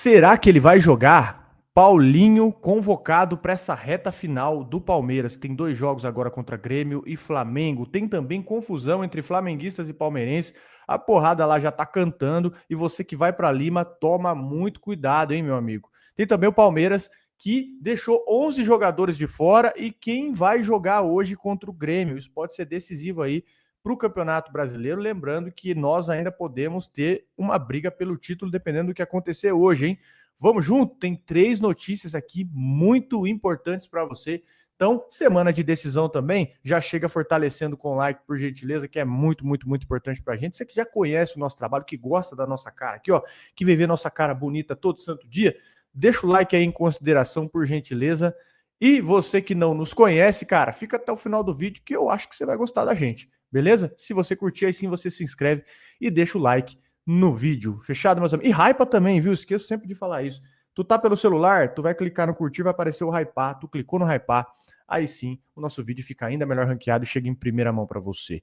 Será que ele vai jogar? Paulinho convocado para essa reta final do Palmeiras. Tem 2 jogos agora contra Grêmio e Flamengo. Tem também confusão entre flamenguistas e palmeirenses. A porrada lá já tá cantando e você que vai para Lima, toma muito cuidado, hein, meu amigo. Tem também o Palmeiras que deixou 11 jogadores de fora e quem vai jogar hoje contra o Grêmio. Isso pode ser decisivo aí para o Campeonato Brasileiro, lembrando que nós ainda podemos ter uma briga pelo título, dependendo do que acontecer hoje, hein? Vamos junto? Tem 3 notícias aqui muito importantes para você. Então, semana de decisão também, já chega fortalecendo com like, por gentileza, que é muito, muito, muito importante para a gente. Você que já conhece o nosso trabalho, que gosta da nossa cara aqui, ó, que vê ver nossa cara bonita todo santo dia, deixa o like aí em consideração, por gentileza. E você que não nos conhece, cara, fica até o final do vídeo que eu acho que você vai gostar da gente. Beleza? Se você curtir, aí sim você se inscreve e deixa o like no vídeo. Fechado, meus amigos? E hypa também, viu? Esqueço sempre de falar isso. Tu tá pelo celular, tu vai clicar no curtir, vai aparecer o hypar. Tu clicou no hypar, aí sim o nosso vídeo fica ainda melhor ranqueado e chega em primeira mão para você.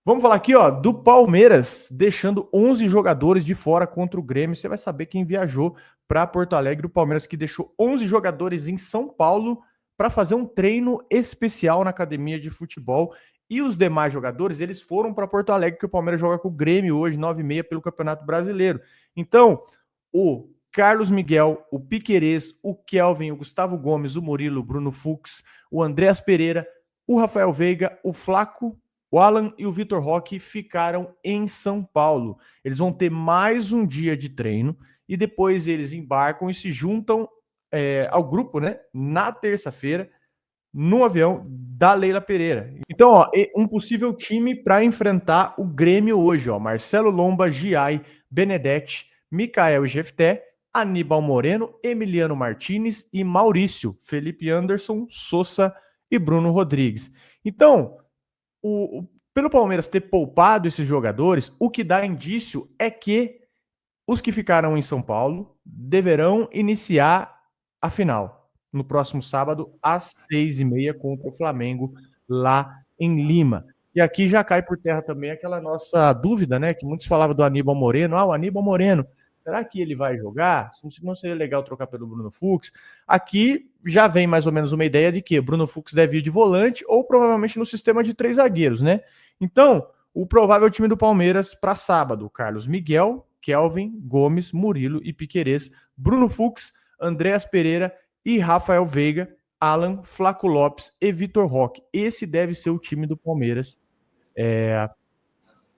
Vamos falar aqui, ó, do Palmeiras deixando 11 jogadores de fora contra o Grêmio. Você vai saber quem viajou para Porto Alegre. O Palmeiras que deixou 11 jogadores em São Paulo para fazer um treino especial na academia de futebol. E os demais jogadores, eles foram para Porto Alegre, que o Palmeiras joga com o Grêmio hoje, 9h30, pelo Campeonato Brasileiro. Então, o Carlos Miguel, o Piquerez, o Kelvin, o Gustavo Gomes, o Murilo, o Bruno Fux, o Andreas Pereira, o Rafael Veiga, o Flaco, o Alan e o Vitor Roque ficaram em São Paulo. Eles vão ter mais um dia de treino e depois eles embarcam e se juntam ao grupo, né, na terça-feira, no avião da Leila Pereira. Então, ó, um possível time para enfrentar o Grêmio hoje, ó, Marcelo Lomba, Giai, Benedetti, Mikael Jefté, Aníbal Moreno, Emiliano Martinez e Maurício, Felipe Anderson, Sousa e Bruno Rodrigues. Então, pelo Palmeiras ter poupado esses jogadores, o que dá indício é que os que ficaram em São Paulo deverão iniciar a final no próximo sábado, às 6h30, contra o Flamengo, lá em Lima. E aqui já cai por terra também aquela nossa dúvida, né? Que muitos falavam do Aníbal Moreno. O Aníbal Moreno, será que ele vai jogar? Não seria legal trocar pelo Bruno Fux? Aqui já vem mais ou menos uma ideia de que Bruno Fux deve ir de volante ou provavelmente no sistema de 3 zagueiros, né? Então, o provável time do Palmeiras para sábado: Carlos Miguel, Kelvin, Gomes, Murilo e Piquerez, Bruno Fux, Andreas Pereira e Rafael Veiga, Alan, Flaco Lopes e Vitor Roque. Esse deve ser o time do Palmeiras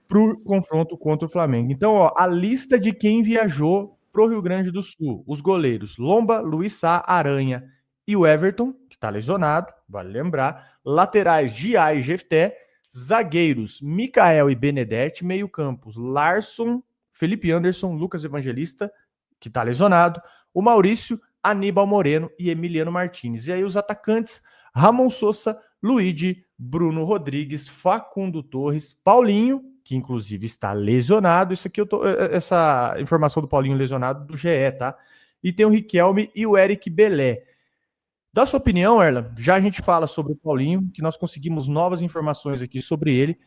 para o confronto contra o Flamengo. Então, ó, a lista de quem viajou para o Rio Grande do Sul: os goleiros Lomba, Luiz Sá, Aranha e o Everton, que está lesionado, vale lembrar. Laterais Giai e Jefté. Zagueiros Mikael e Benedetti. Meio campos Larson, Felipe Anderson, Lucas Evangelista, que está lesionado. O Maurício, Aníbal Moreno e Emiliano Martinez. E aí os atacantes: Ramon Sousa, Luigi, Bruno Rodrigues, Facundo Torres, Paulinho, que inclusive está lesionado. Isso aqui essa informação do Paulinho lesionado do GE, tá? E tem o Riquelme e o Eric Belé. Dá sua opinião, Erla. Já a gente fala sobre o Paulinho, que nós conseguimos novas informações aqui sobre ele,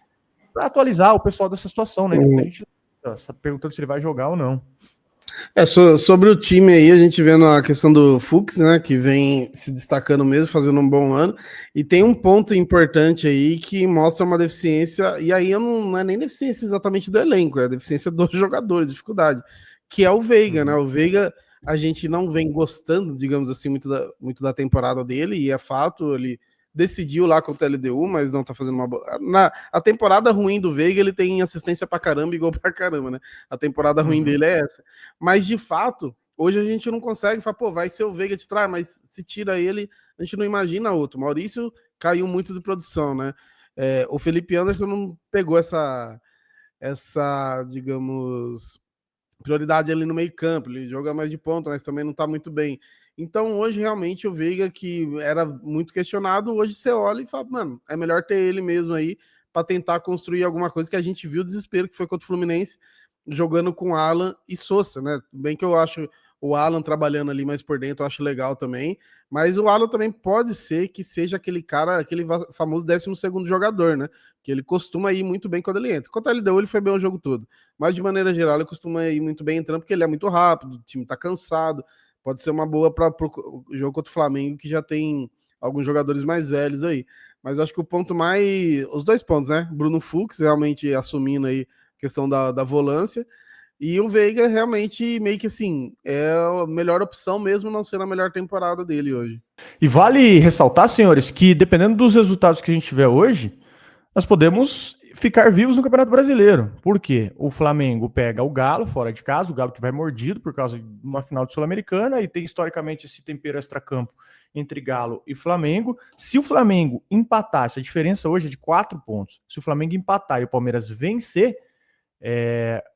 para atualizar o pessoal dessa situação, né? A gente está perguntando se ele vai jogar ou não. Sobre o time aí, a gente vendo a questão do Fux, né, que vem se destacando mesmo, fazendo um bom ano, e tem um ponto importante aí que mostra uma deficiência, e aí não é nem deficiência exatamente do elenco, é a deficiência dos jogadores, dificuldade, que é o Veiga, né, o Veiga a gente não vem gostando, digamos assim, muito da temporada dele, e é fato, ele decidiu lá contra a LDU, mas não tá fazendo uma boa... A temporada ruim do Veiga, ele tem assistência pra caramba e gol pra caramba, né? A temporada ruim dele é essa. Mas, de fato, hoje a gente não consegue falar, pô, vai ser o Veiga titular, mas se tira ele, a gente não imagina outro. Maurício caiu muito de produção, né? O Felipe Anderson não pegou essa, digamos, prioridade ali no meio campo, ele joga mais de ponta, mas também não tá muito bem. Então, hoje, realmente, o Veiga, que era muito questionado, hoje você olha e fala, mano, é melhor ter ele mesmo aí para tentar construir alguma coisa, que a gente viu o desespero que foi contra o Fluminense, jogando com Alan e Sousa, né? Bem que eu acho O Alan trabalhando ali mais por dentro, eu acho legal também. Mas o Alan também pode ser que seja aquele cara, aquele famoso 12º jogador, né? Que ele costuma ir muito bem quando ele entra. Quanto a LDU, ele foi bem o jogo todo. Mas de maneira geral, ele costuma ir muito bem entrando, porque ele é muito rápido, o time tá cansado. Pode ser uma boa para o jogo contra o Flamengo, que já tem alguns jogadores mais velhos aí. Mas eu acho que o ponto mais. Os 2 pontos, né? Bruno Fux realmente assumindo aí a questão da volância. E o Veiga realmente meio que assim, é a melhor opção mesmo não sendo a melhor temporada dele hoje. E vale ressaltar, senhores, que dependendo dos resultados que a gente tiver hoje, nós podemos ficar vivos no Campeonato Brasileiro. Por quê? O Flamengo pega o Galo fora de casa, o Galo que vai mordido por causa de uma final de Sul-Americana e tem historicamente esse tempero extracampo entre Galo e Flamengo. Se o Flamengo empatar, essa diferença hoje é de 4 pontos, se o Flamengo empatar e o Palmeiras vencer,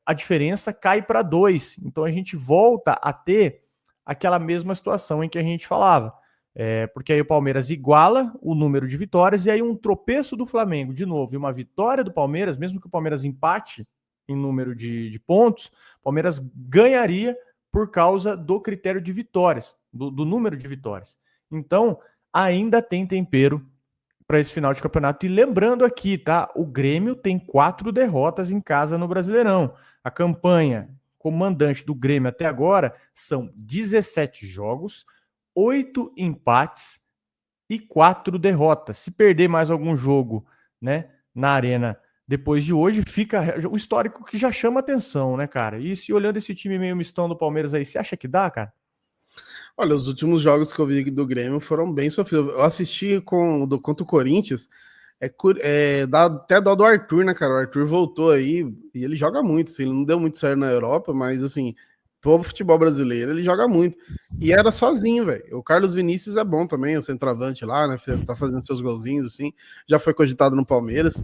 a diferença cai para 2. Então a gente volta a ter aquela mesma situação em que a gente falava. Porque aí o Palmeiras iguala o número de vitórias e aí um tropeço do Flamengo de novo e uma vitória do Palmeiras, mesmo que o Palmeiras empate em número de pontos, o Palmeiras ganharia por causa do critério de vitórias, do número de vitórias. Então ainda tem tempero para esse final de campeonato. E lembrando aqui, tá? O Grêmio tem 4 derrotas em casa no Brasileirão. A campanha comandante do Grêmio até agora são 17 jogos, 8 empates e 4 derrotas. Se perder mais algum jogo, né, na arena depois de hoje, fica o histórico que já chama atenção, né, cara? E se olhando esse time meio mistão do Palmeiras aí, você acha que dá, cara? Olha, os últimos jogos que eu vi do Grêmio foram bem sofridos. Eu assisti contra o Corinthians, dá até dó do Arthur, né, cara? O Arthur voltou aí e ele joga muito, assim, ele não deu muito certo na Europa, mas assim, pro futebol brasileiro, ele joga muito. E era sozinho, velho. O Carlos Vinícius é bom também, o centroavante lá, né? Tá fazendo seus golzinhos, assim, já foi cogitado no Palmeiras.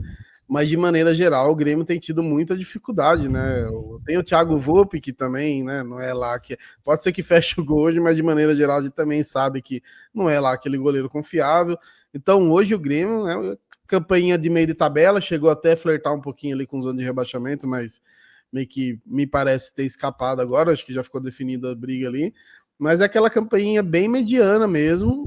Mas de maneira geral, o Grêmio tem tido muita dificuldade, né? Tem o Thiago Volpe, que também, né, não é lá que. Pode ser que feche o gol hoje, mas de maneira geral a gente também sabe que não é lá aquele goleiro confiável. Então hoje o Grêmio, né, campanha de meio de tabela, chegou até a flertar um pouquinho ali com zona de rebaixamento, mas meio que me parece ter escapado agora, acho que já ficou definida a briga ali. Mas é aquela campainha bem mediana mesmo.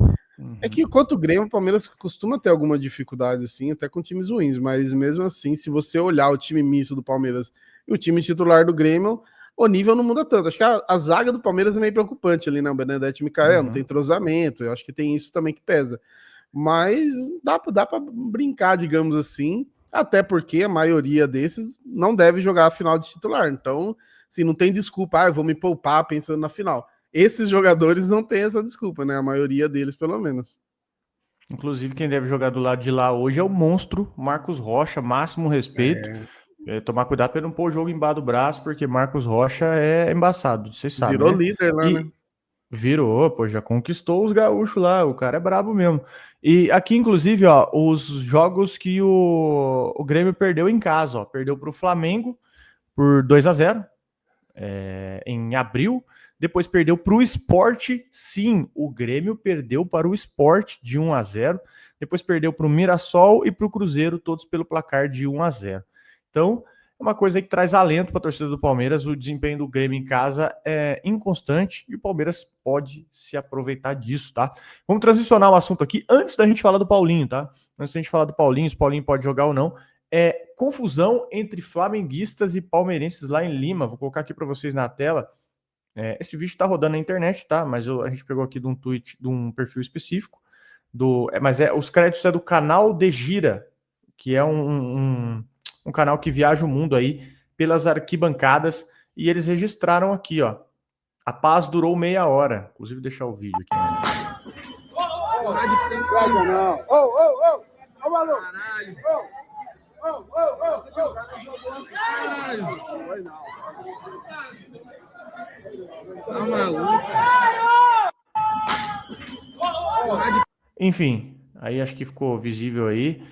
É que enquanto o Grêmio, o Palmeiras costuma ter alguma dificuldade, assim, até com times ruins, mas mesmo assim, se você olhar o time misto do Palmeiras e o time titular do Grêmio, o nível não muda tanto. Acho que a zaga do Palmeiras é meio preocupante ali, né? O Benedetti e Micael, não tem entrosamento, eu acho que tem isso também que pesa. Mas dá para brincar, digamos assim, até porque a maioria desses não deve jogar a final de titular. Então, assim, não tem desculpa, eu vou me poupar pensando na final. Esses jogadores não têm essa desculpa, né? A maioria deles, pelo menos. Inclusive, quem deve jogar do lado de lá hoje é o monstro Marcos Rocha, máximo respeito. Tomar cuidado para não pôr o jogo embaixo do braço, porque Marcos Rocha é embaçado, vocês sabem. Virou, né, líder lá, né? Virou, pô, já conquistou os gaúchos lá, o cara é brabo mesmo. E aqui, inclusive, ó, os jogos que o Grêmio perdeu em casa, ó, perdeu para o Flamengo por 2-0 em abril, depois perdeu para o Sport, sim, o Grêmio perdeu para o Sport de 1-0, depois perdeu para o Mirassol e para o Cruzeiro, todos pelo placar de 1-0. Então, é uma coisa que traz alento para a torcida do Palmeiras, o desempenho do Grêmio em casa é inconstante e o Palmeiras pode se aproveitar disso, tá? Vamos transicionar o assunto aqui antes da gente falar do Paulinho, tá? Antes da gente falar do Paulinho, se o Paulinho pode jogar ou não, confusão entre flamenguistas e palmeirenses lá em Lima. Vou colocar aqui para vocês na tela. Esse vídeo está rodando na internet, tá? Mas a gente pegou aqui de um tweet, de um perfil específico. Os créditos é do canal De Gira, que é um canal que viaja o mundo aí pelas arquibancadas. E eles registraram aqui, ó. A paz durou meia hora. Inclusive, deixar o vídeo aqui. Enfim, aí acho que ficou visível aí.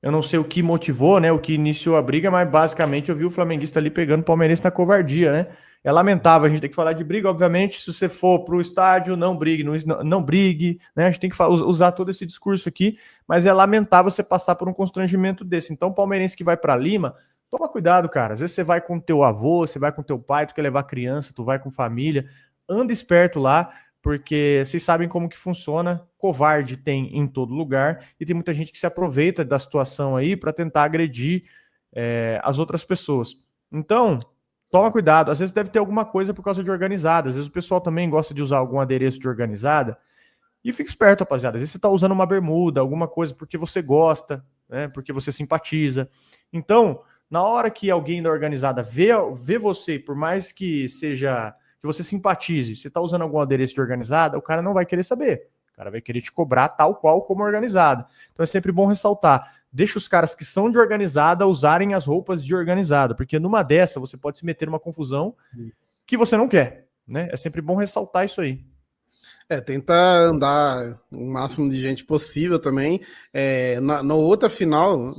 Eu não sei o que motivou, né? O que iniciou a briga, mas basicamente eu vi o flamenguista ali pegando o palmeirense na covardia, né? É lamentável, a gente tem que falar de briga, obviamente. Se você for para o estádio, não brigue, não brigue, né? A gente tem que usar todo esse discurso aqui, mas é lamentável você passar por um constrangimento desse. Então, o palmeirense que vai para Lima toma cuidado, cara. Às vezes você vai com teu avô, você vai com teu pai, tu quer levar criança, tu vai com família. Anda esperto lá, porque vocês sabem como que funciona. Covarde tem em todo lugar e tem muita gente que se aproveita da situação aí para tentar agredir as outras pessoas. Então, toma cuidado. Às vezes deve ter alguma coisa por causa de organizada. Às vezes o pessoal também gosta de usar algum adereço de organizada. E fica esperto, rapaziada. Às vezes você está usando uma bermuda, alguma coisa porque você gosta, né? Porque você simpatiza. Então, na hora que alguém da organizada vê você, por mais que seja que você simpatize, você está usando algum adereço de organizada, o cara não vai querer saber. O cara vai querer te cobrar tal qual como organizada. Então é sempre bom ressaltar. Deixa os caras que são de organizada usarem as roupas de organizada, porque numa dessa você pode se meter numa confusão que você não quer, né? É sempre bom ressaltar isso aí. Tenta andar o máximo de gente possível também. Na outra final,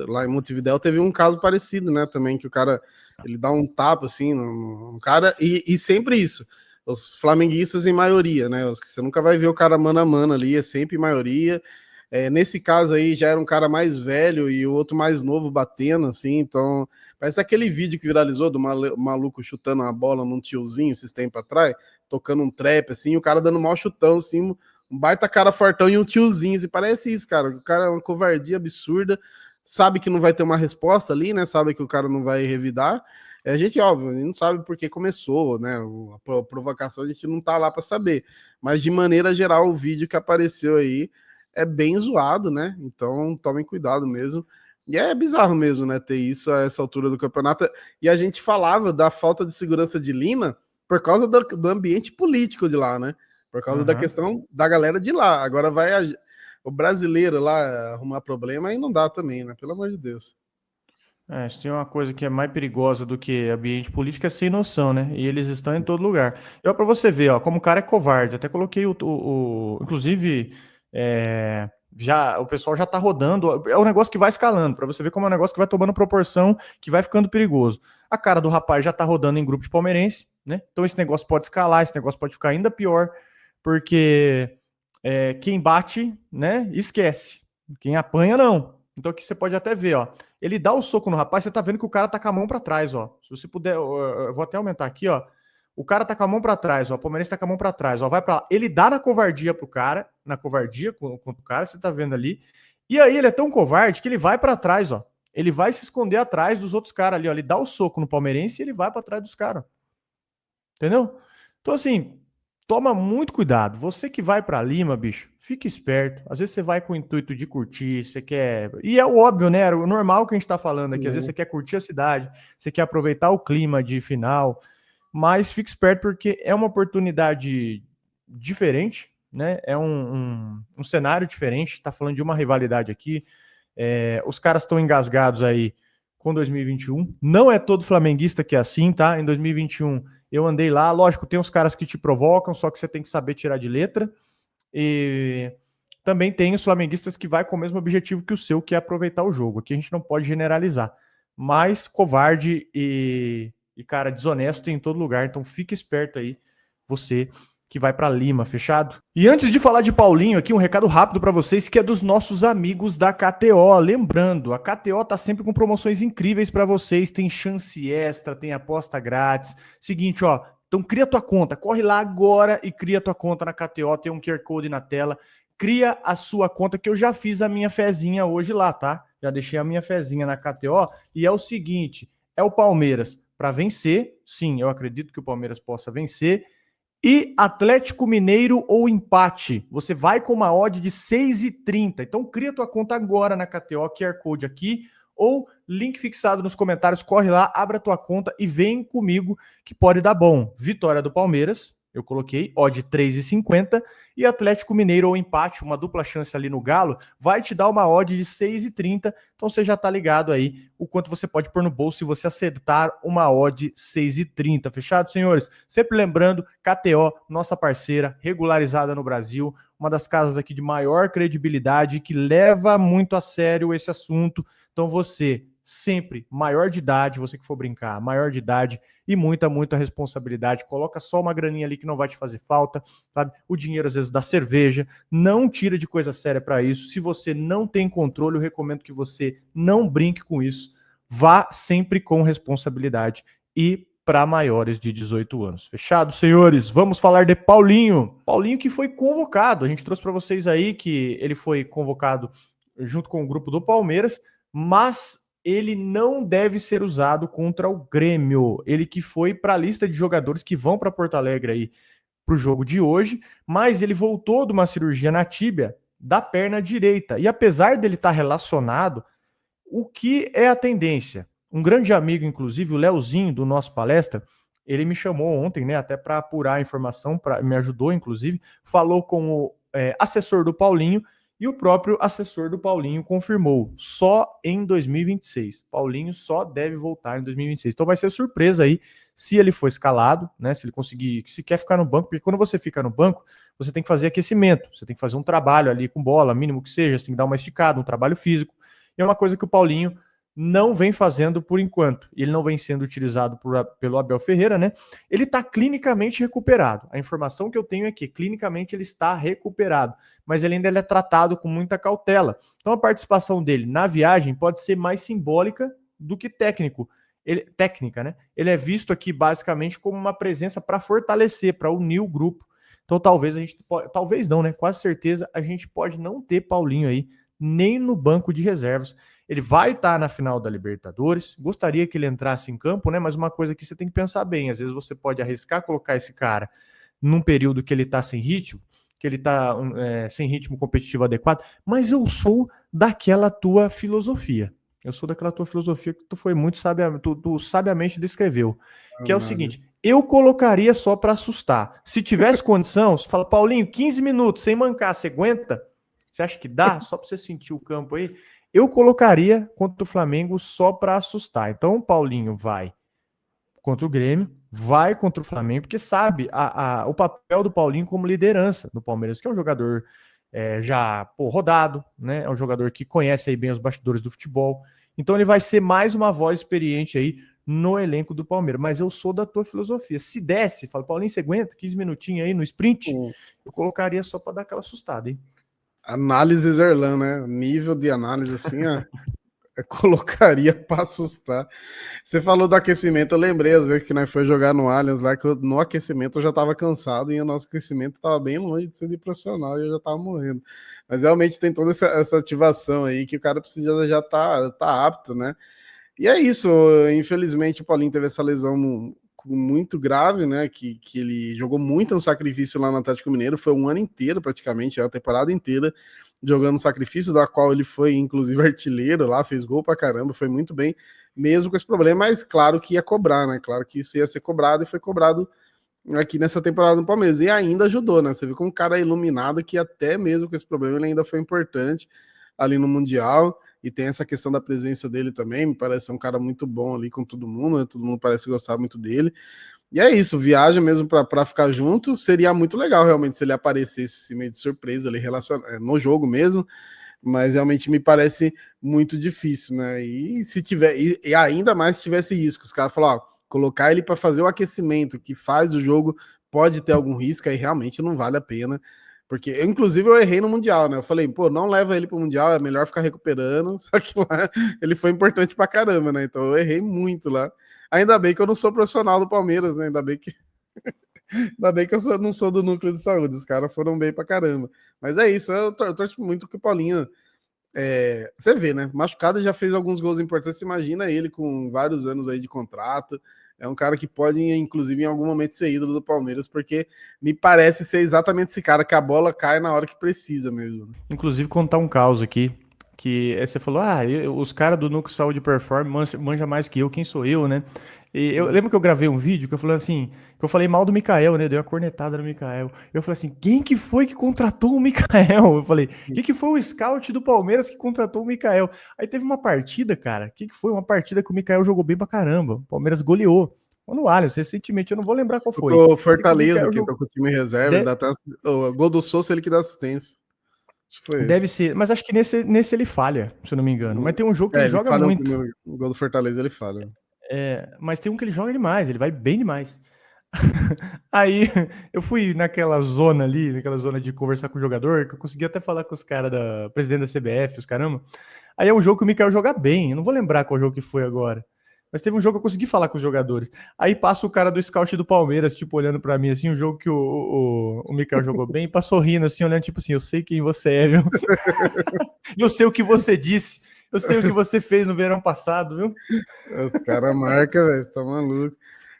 lá em Montevidéu, teve um caso parecido, né? Também que o cara ele dá um tapa assim no cara, e sempre isso. Os flamenguistas em maioria, né? Você nunca vai ver o cara mano a mano ali, é sempre maioria. Nesse caso aí já era um cara mais velho e o outro mais novo batendo, assim, então parece aquele vídeo que viralizou do maluco chutando a bola num tiozinho esses tempos atrás, tocando um trap, assim, o cara dando um mau chutão, assim, um baita cara fortão e um tiozinho, assim, parece isso, cara, o cara é uma covardia absurda, sabe que não vai ter uma resposta ali, né, sabe que o cara não vai revidar, a gente, óbvio, a gente não sabe por que começou, né, a provocação a gente não tá lá para saber, mas de maneira geral o vídeo que apareceu aí é bem zoado, né? Então tomem cuidado mesmo. E é bizarro mesmo, né? Ter isso a essa altura do campeonato. E a gente falava da falta de segurança de Lima por causa do ambiente político de lá, né? Por causa da questão da galera de lá. Agora vai o brasileiro lá arrumar problema e não dá também, né? Pelo amor de Deus. Se tem uma coisa que é mais perigosa do que ambiente político é sem noção, né? E eles estão em todo lugar. Eu, para você ver, ó, como o cara é covarde, até coloquei inclusive, já o pessoal já tá rodando. É um negócio que vai escalando, para você ver como é um negócio que vai tomando proporção, que vai ficando perigoso. A cara do rapaz já tá rodando em grupo de palmeirense, né? Então esse negócio pode escalar, esse negócio pode ficar ainda pior, porque quem bate, né, esquece. Quem apanha, não. Então aqui você pode até ver, ó. Ele dá o soco no rapaz, você tá vendo que o cara tá com a mão pra trás, ó. Se você puder, eu vou até aumentar aqui, ó. O cara tá com a mão pra trás, ó. O palmeirense tá com a mão pra trás, ó. Vai pra lá. Ele dá na covardia pro cara, na covardia contra o cara, você tá vendo ali. E aí ele é tão covarde que ele vai pra trás, ó. Ele vai se esconder atrás dos outros caras ali, ó. Ele dá o soco no palmeirense e ele vai pra trás dos caras. Entendeu? Então, assim, toma muito cuidado. Você que vai para Lima, bicho, fique esperto. Às vezes você vai com o intuito de curtir, você quer. E é o óbvio, né? O normal que a gente tá falando aqui. Às vezes você quer curtir a cidade, você quer aproveitar o clima de final. Mas fique esperto porque é uma oportunidade diferente, né? É um cenário diferente. Tá falando de uma rivalidade aqui. Os caras estão engasgados aí com 2021. Não é todo flamenguista que é assim, tá? Em 2021 eu andei lá, lógico, tem uns caras que te provocam, só que você tem que saber tirar de letra. E também tem os flamenguistas que vai com o mesmo objetivo que o seu, que é aproveitar o jogo. Aqui a gente não pode generalizar. Mas covarde e cara, desonesto em todo lugar. Então fique esperto aí, você que vai para Lima, fechado? E antes de falar de Paulinho aqui, um recado rápido para vocês que é dos nossos amigos da KTO. Lembrando, a KTO tá sempre com promoções incríveis para vocês, tem chance extra, tem aposta grátis. Seguinte, ó, então cria tua conta, corre lá agora e cria tua conta na KTO, tem um QR Code na tela. Cria a sua conta, que eu já fiz a minha fezinha hoje lá, tá? Já deixei a minha fezinha na KTO e é o seguinte, é o Palmeiras para vencer. Sim, eu acredito que o Palmeiras possa vencer. E Atlético Mineiro ou empate. Você vai com uma odd de 6,30. Então cria tua conta agora na KTO, QR Code aqui, ou link fixado nos comentários. Corre lá, abra tua conta e vem comigo que pode dar bom. Vitória do Palmeiras, eu coloquei, odd 3,50. E Atlético Mineiro ou empate, uma dupla chance ali no Galo, vai te dar uma odd de 6,30. Então você já tá ligado aí o quanto você pode pôr no bolso se você acertar uma odd 6,30. Fechado, senhores? Sempre lembrando, KTO, nossa parceira, regularizada no Brasil, uma das casas aqui de maior credibilidade, que leva muito a sério esse assunto. Então você, sempre maior de idade, você que for brincar, maior de idade e muita responsabilidade. Coloca só uma graninha ali que não vai te fazer falta, sabe? O dinheiro às vezes da cerveja, não tira de coisa séria para isso. Se você não tem controle, eu recomendo que você não brinque com isso. vá sempre com responsabilidade e para maiores de 18 anos. Fechado, senhores? Vamos falar de Paulinho. Paulinho que foi convocado. A gente trouxe para vocês aí que ele foi convocado junto com o grupo do Palmeiras, mas ele não deve ser usado contra o Grêmio. Ele que foi para a lista de jogadores que vão para Porto Alegre aí para o jogo de hoje, mas ele voltou de uma cirurgia na tíbia da perna direita. E apesar dele estar relacionado, o que é a tendência? Um grande amigo, inclusive, o Leozinho, do nosso palestra, ele me chamou ontem, né, até para apurar a informação, me ajudou, inclusive, falou com o assessor do Paulinho, e o próprio assessor do Paulinho confirmou, só em 2026. Paulinho só deve voltar em 2026. Então vai ser surpresa aí se ele for escalado, né? Se ele conseguir, se quer ficar no banco, porque quando você fica no banco, você tem que fazer aquecimento, você tem que fazer um trabalho ali com bola, mínimo que seja, você tem que dar uma esticada, um trabalho físico. E é uma coisa que o Paulinho não vem fazendo por enquanto. Ele não vem sendo utilizado pelo Abel Ferreira, né? Ele está clinicamente recuperado. A informação que eu tenho é que clinicamente ele está recuperado, mas ele ainda é tratado com muita cautela. Então a participação dele na viagem pode ser mais simbólica do que técnica, né? Ele é visto aqui basicamente como uma presença para fortalecer, para unir o grupo. Então talvez a gente talvez não, né? Quase certeza a gente pode não ter Paulinho aí nem no banco de reservas. Ele vai estar na final da Libertadores, gostaria que ele entrasse em campo, né? Mas uma coisa que você tem que pensar bem, às vezes você pode arriscar colocar esse cara num período que ele está sem ritmo, que ele está sem ritmo competitivo adequado, mas eu sou daquela tua filosofia. Eu sou daquela tua filosofia que tu foi muito tu sabiamente descreveu, que é o seguinte, eu colocaria só para assustar. Se tivesse condição, você fala, Paulinho, 15 minutos sem mancar, você aguenta? Você acha que dá? Só para você sentir o campo aí? Eu colocaria contra o Flamengo só para assustar. Então o Paulinho vai contra o Grêmio, vai contra o Flamengo, porque sabe o papel do Paulinho como liderança no Palmeiras, que é um jogador já rodado, né? É um jogador que conhece aí bem os bastidores do futebol. Então ele vai ser mais uma voz experiente aí no elenco do Palmeiras. Mas eu sou da tua filosofia. Se desse, fala, Paulinho, você aguenta 15 minutinhos aí no sprint? Eu colocaria só para dar aquela assustada, hein? Análise Zerlan, né? Nível de análise assim, ó, colocaria para assustar. Você falou do aquecimento, eu lembrei às vezes que nós foi jogar no Allianz lá, que no aquecimento eu já estava cansado e o nosso aquecimento estava bem longe de ser de profissional e eu já estava morrendo. Mas realmente tem toda essa ativação aí que o cara precisa já tá apto, né? E é isso, infelizmente o Paulinho teve essa lesão muito grave, né? Que ele jogou muito no sacrifício lá no Atlético Mineiro, foi um ano inteiro praticamente, a temporada inteira jogando sacrifício, da qual ele foi inclusive artilheiro lá, fez gol pra caramba, foi muito bem, mesmo com esse problema, mas claro que ia cobrar, né? Claro que isso ia ser cobrado e foi cobrado aqui nessa temporada no Palmeiras, e ainda ajudou, né? Você viu como um cara iluminado que até mesmo com esse problema ele ainda foi importante ali no Mundial. E tem essa questão da presença dele também, me parece um cara muito bom ali com todo mundo, né? Todo mundo parece gostar muito dele. E é isso, viagem mesmo para ficar junto, seria muito legal realmente se ele aparecesse meio de surpresa ali no jogo mesmo, mas realmente me parece muito difícil, né? E se tiver, e ainda mais se tivesse isso, que os caras falaram, ó, colocar ele para fazer o aquecimento que faz o jogo pode ter algum risco, aí realmente não vale a pena. Porque, inclusive, eu errei no Mundial, né? Eu falei, pô, não leva ele pro Mundial, é melhor ficar recuperando. Só que lá ele foi importante pra caramba, né? Então eu errei muito lá. Ainda bem que eu não sou profissional do Palmeiras, né? Ainda bem que eu não sou do núcleo de saúde. Os caras foram bem pra caramba. Mas é isso, eu torço muito que o Paulinho. Você vê, né? Machucado já fez alguns gols importantes. Você imagina ele com vários anos aí de contrato. É um cara que pode, inclusive, em algum momento ser ídolo do Palmeiras, porque me parece ser exatamente esse cara que a bola cai na hora que precisa mesmo. Inclusive, contar um caos aqui, que você falou, os caras do Núcleo Saúde e Performance manja mais que eu, quem sou eu, né? E eu lembro que eu gravei um vídeo que eu falei assim, que eu falei mal do Mikael, né? Eu dei uma cornetada no Mikael. Eu falei assim, quem que foi que contratou o Mikael? Eu falei, quem que foi o scout do Palmeiras que contratou o Mikael? Aí teve uma partida, cara, que foi? Uma partida que o Mikael jogou bem pra caramba. O Palmeiras goleou. No Allianz, recentemente, eu não vou lembrar qual foi. O Fortaleza, que tá com o time reserva, dá até o gol do Sousa, ele que dá assistência. Deve ser, mas acho que nesse ele falha, se eu não me engano. Mas tem um jogo que ele joga muito. O gol do Fortaleza ele falha. Mas tem um que ele joga demais, ele vai bem demais. Aí eu fui naquela zona ali, naquela zona de conversar com o jogador, que eu consegui até falar com os caras da presidente da CBF, os caramba. Aí é um jogo que o Mikael joga bem. Eu não vou lembrar qual jogo que foi agora. Mas teve um jogo que eu consegui falar com os jogadores. Aí passa o cara do scout do Palmeiras, tipo, olhando pra mim, assim, um jogo que o Mikael jogou bem, e passou rindo, assim, olhando, tipo assim, eu sei quem você é, viu? Eu sei o que você disse. Eu sei o que você fez no verão passado, viu? Os caras marcam, velho, tá maluco.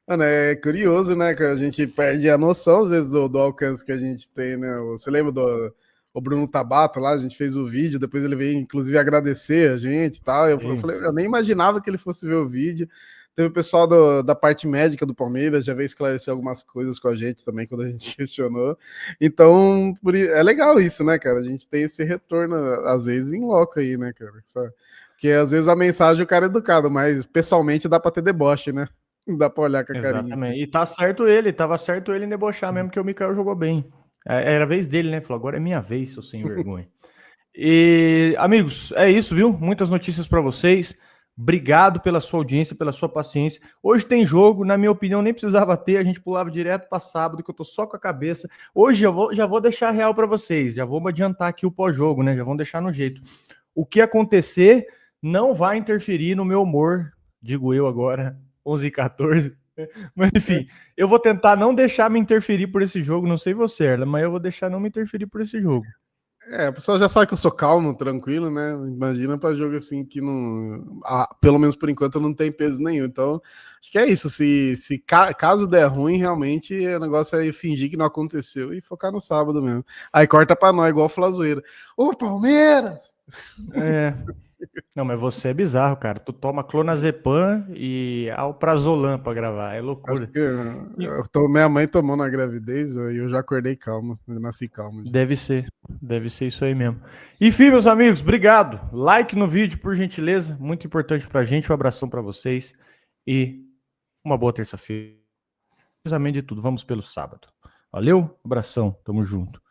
Mano, é curioso, né, que a gente perde a noção, às vezes, do alcance que a gente tem, né? Você lembra do o Bruno Tabata lá? A gente fez o vídeo, depois ele veio, inclusive, agradecer a gente e tal. Eu falei, eu nem imaginava que ele fosse ver o vídeo. Teve o pessoal da parte médica do Palmeiras, já veio esclarecer algumas coisas com a gente também, quando a gente questionou. Então, é legal isso, né, cara? A gente tem esse retorno, às vezes, em loco aí, né, cara? Sabe? Porque às vezes a mensagem o cara é educado, mas pessoalmente dá pra ter deboche, né? Não dá pra olhar com a carinha. Exatamente. E tá certo ele, tava certo ele em debochar mesmo, que o Mikael jogou bem. Era a vez dele, né? Falou, agora é minha vez, seu sem vergonha. E, amigos, é isso, viu? Muitas notícias para vocês. Obrigado pela sua audiência, pela sua paciência. Hoje tem jogo, na minha opinião, nem precisava ter, a gente pulava direto para sábado, que eu tô só com a cabeça. Hoje já vou deixar real para vocês, já vou adiantar aqui o pós-jogo, né? Já vão deixar no jeito. O que acontecer não vai interferir no meu humor, digo eu agora, 11h14. Mas enfim, eu vou tentar não deixar me interferir por esse jogo, não sei você, Erla, mas eu vou deixar não me interferir por esse jogo. É, o pessoal já sabe que eu sou calmo, tranquilo, né? Imagina para jogo assim que não. Pelo menos por enquanto não tem peso nenhum. Então, acho que é isso. Caso der ruim, realmente o negócio é fingir que não aconteceu e focar no sábado mesmo. Aí corta pra nós, igual o Flazoeira. Ô, Palmeiras! É. Não, mas você é bizarro, cara. Tu toma clonazepam e alprazolam pra gravar. É Acho loucura. que minha mãe tomou na gravidez e eu já acordei calmo. Eu nasci calmo. Deve ser. Deve ser isso aí mesmo. Enfim, meus amigos, obrigado. Like no vídeo, por gentileza. Muito importante pra gente. Um abração pra vocês. E uma boa terça-feira. Precisamente de tudo. Vamos pelo sábado. Valeu, abração. Tamo junto.